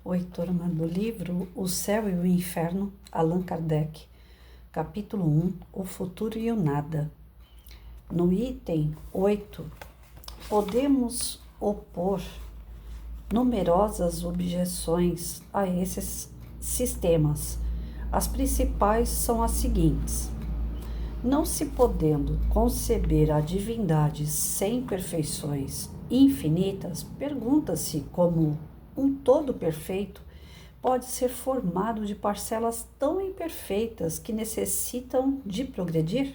Oi, turma do livro O Céu e o Inferno, Allan Kardec, capítulo 1, O Futuro e o Nada. No item 8, podemos opor numerosas objeções a esses sistemas. As principais são as seguintes: não se podendo conceber a divindade sem perfeições infinitas, pergunta-se como um todo perfeito pode ser formado de parcelas tão imperfeitas que necessitam de progredir?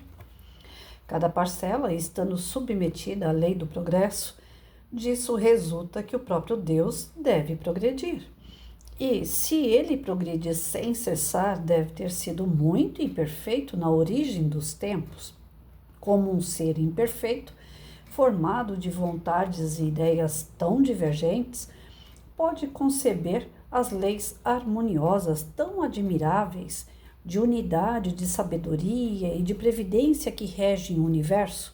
Cada parcela, estando submetida à lei do progresso, disso resulta que o próprio Deus deve progredir. E, se ele progredir sem cessar, deve ter sido muito imperfeito na origem dos tempos. Como um ser imperfeito, formado de vontades e ideias tão divergentes, pode conceber as leis harmoniosas tão admiráveis de unidade, de sabedoria e de previdência que regem o universo?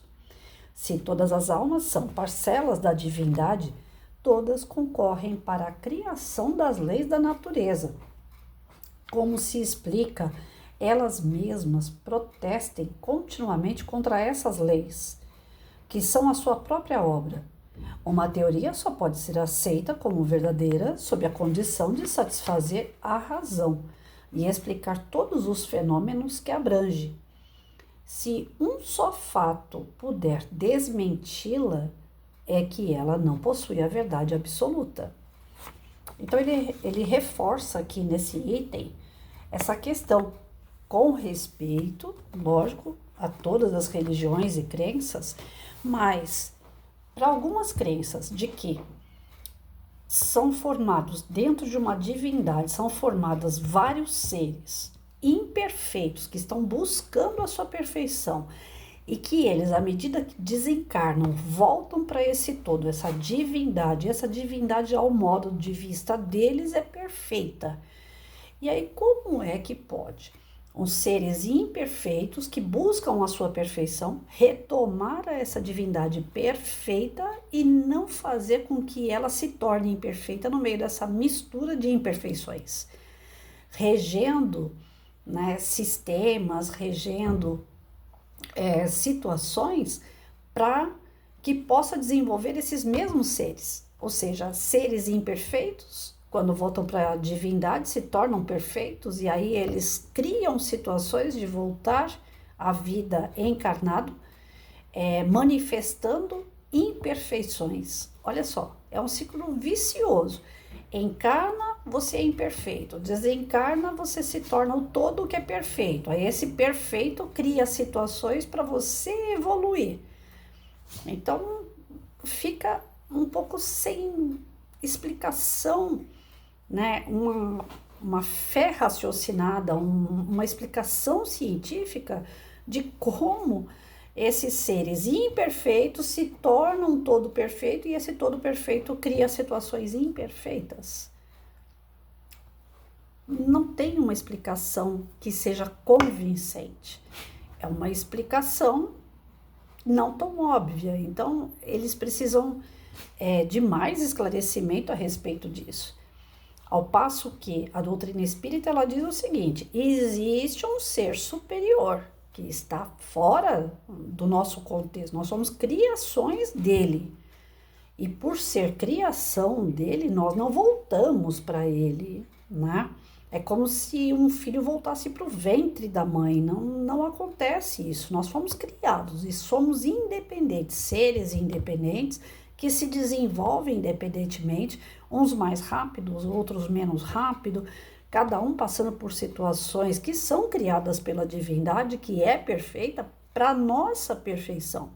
Se todas as almas são parcelas da divindade, todas concorrem para a criação das leis da natureza. Como se explica, elas mesmas protestem continuamente contra essas leis, que são a sua própria obra. Uma teoria só pode ser aceita como verdadeira sob a condição de satisfazer a razão e explicar todos os fenômenos que abrange. Se um só fato puder desmenti-la, é que ela não possui a verdade absoluta. Então ele reforça aqui nesse item essa questão com respeito, lógico, a todas as religiões e crenças, mas para algumas crenças de que são formados dentro de uma divindade, são formadas vários seres imperfeitos que estão buscando a sua perfeição e que eles, à medida que desencarnam, voltam para esse todo, essa divindade ao modo de vista deles é perfeita. E aí, como é que pode os seres imperfeitos que buscam a sua perfeição retomar essa divindade perfeita e não fazer com que ela se torne imperfeita no meio dessa mistura de imperfeições, regendo, né, sistemas, regendo situações para que possa desenvolver esses mesmos seres, ou seja, seres imperfeitos, quando voltam para a divindade, se tornam perfeitos e aí eles criam situações de voltar à vida encarnado, manifestando imperfeições. Olha só, é um ciclo vicioso. Encarna, você é imperfeito. Desencarna, você se torna o todo que é perfeito. Aí esse perfeito cria situações para você evoluir. Então, fica um pouco sem explicação, né? Uma fé raciocinada, uma explicação científica de como esses seres imperfeitos se tornam um todo perfeito e esse todo perfeito cria situações imperfeitas. Não tem uma explicação que seja convincente. É uma explicação não tão óbvia. Então, eles precisam de mais esclarecimento a respeito disso. Ao passo que a doutrina espírita ela diz o seguinte: existe um ser superior que está fora do nosso contexto. Nós somos criações dele. E por ser criação dele, nós não voltamos para ele, né? É como se um filho voltasse para o ventre da mãe. Não acontece isso. Nós fomos criados e somos independentes, seres independentes que se desenvolvem independentemente, uns mais rápidos, outros menos rápido, cada um passando por situações que são criadas pela divindade, que é perfeita para nossa perfeição.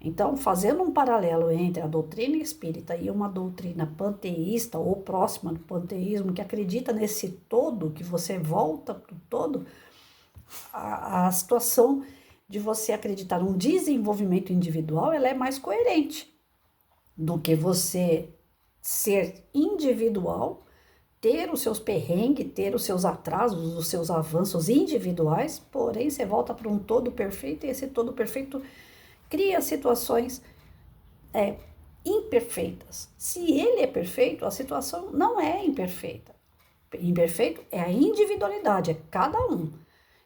Então, fazendo um paralelo entre a doutrina espírita e uma doutrina panteísta ou próxima do panteísmo, que acredita nesse todo, que você volta para o todo, a situação de você acreditar num desenvolvimento individual, ela é mais coerente do que você ser individual, ter os seus perrengues, ter os seus atrasos, os seus avanços individuais, porém você volta para um todo perfeito e esse todo perfeito cria situações imperfeitas. Se ele é perfeito, a situação não é imperfeita. Imperfeito é a individualidade, é cada um.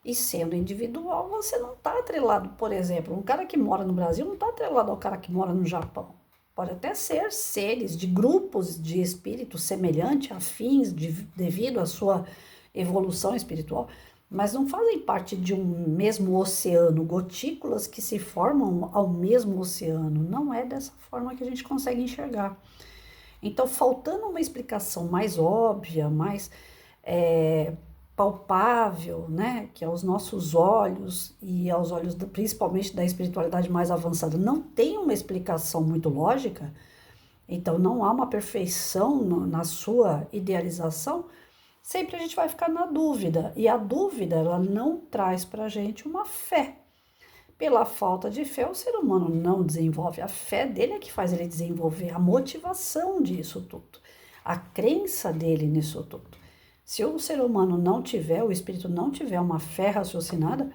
E sendo individual, você não está atrelado, por exemplo, um cara que mora no Brasil não está atrelado ao cara que mora no Japão. Pode até ser seres de grupos de espíritos semelhantes, afins, devido à sua evolução espiritual, mas não fazem parte de um mesmo oceano, gotículas que se formam ao mesmo oceano. Não é dessa forma que a gente consegue enxergar. Então, faltando uma explicação mais óbvia, mais palpável, né, que aos nossos olhos e aos olhos principalmente da espiritualidade mais avançada não tem uma explicação muito lógica, então não há uma perfeição na sua idealização, sempre a gente vai ficar na dúvida, e a dúvida ela não traz para a gente uma fé. Pela falta de fé, o ser humano não desenvolve, a fé dele é que faz ele desenvolver a motivação disso tudo, a crença dele nisso tudo. Se o ser humano não tiver, o espírito não tiver uma fé raciocinada,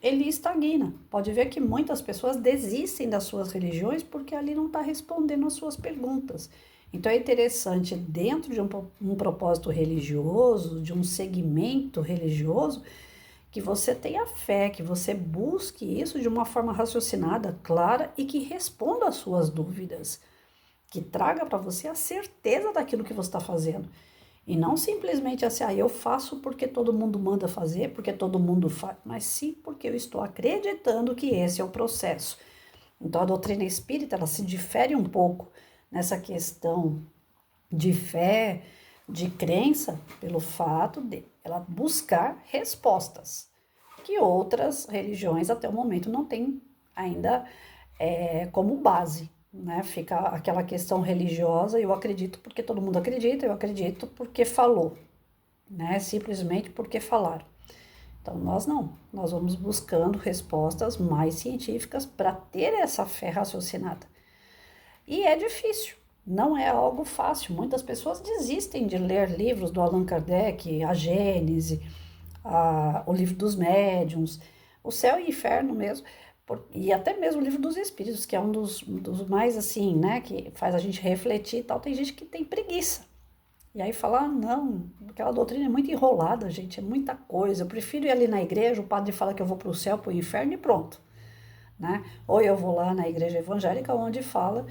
ele estagna. Pode ver que muitas pessoas desistem das suas religiões porque ali não está respondendo às suas perguntas. Então é interessante, dentro de um propósito religioso, de um segmento religioso, que você tenha fé, que você busque isso de uma forma raciocinada, clara e que responda às suas dúvidas, que traga para você a certeza daquilo que você está fazendo. E não simplesmente assim, eu faço porque todo mundo manda fazer, porque todo mundo faz, mas sim porque eu estou acreditando que esse é o processo. Então a doutrina espírita, ela se difere um pouco nessa questão de fé, de crença, pelo fato de ela buscar respostas, que outras religiões até o momento não têm ainda como base. Né? Fica aquela questão religiosa, eu acredito porque todo mundo acredita, eu acredito porque falou, né? Simplesmente porque falaram. Então nós não, nós vamos buscando respostas mais científicas para ter essa fé raciocinada. E é difícil, não é algo fácil. Muitas pessoas desistem de ler livros do Allan Kardec, a Gênese, o livro dos médiuns, o céu e o inferno mesmo, e até mesmo o livro dos espíritos, que é um dos mais assim, né, que faz a gente refletir e tal. Tem gente que tem preguiça. E aí fala, não, aquela doutrina é muito enrolada, gente, é muita coisa. Eu prefiro ir ali na igreja, o padre fala que eu vou para o céu, para o inferno e pronto. Né? Ou eu vou lá na igreja evangélica, onde fala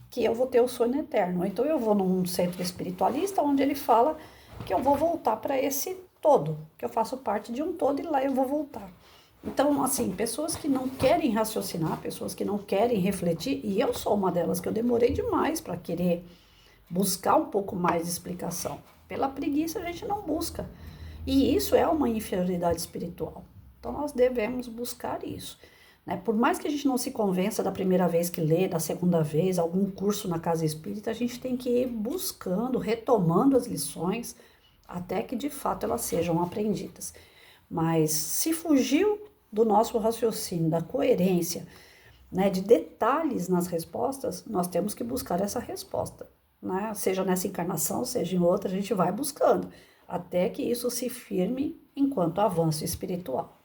que eu vou ter o sonho eterno. Ou então eu vou num centro espiritualista, onde ele fala que eu vou voltar para esse todo, que eu faço parte de um todo e lá eu vou voltar. Então, assim, pessoas que não querem raciocinar, pessoas que não querem refletir, e eu sou uma delas, que eu demorei demais para querer buscar um pouco mais de explicação. Pela preguiça a gente não busca. E isso é uma inferioridade espiritual. Então nós devemos buscar isso. Né? Por mais que a gente não se convença da primeira vez que lê, da segunda vez, algum curso na casa espírita, a gente tem que ir buscando, retomando as lições, até que de fato elas sejam aprendidas. Mas se fugiu do nosso raciocínio, da coerência, né, de detalhes nas respostas, nós temos que buscar essa resposta. Né? Seja nessa encarnação, seja em outra, a gente vai buscando, até que isso se firme enquanto avanço espiritual.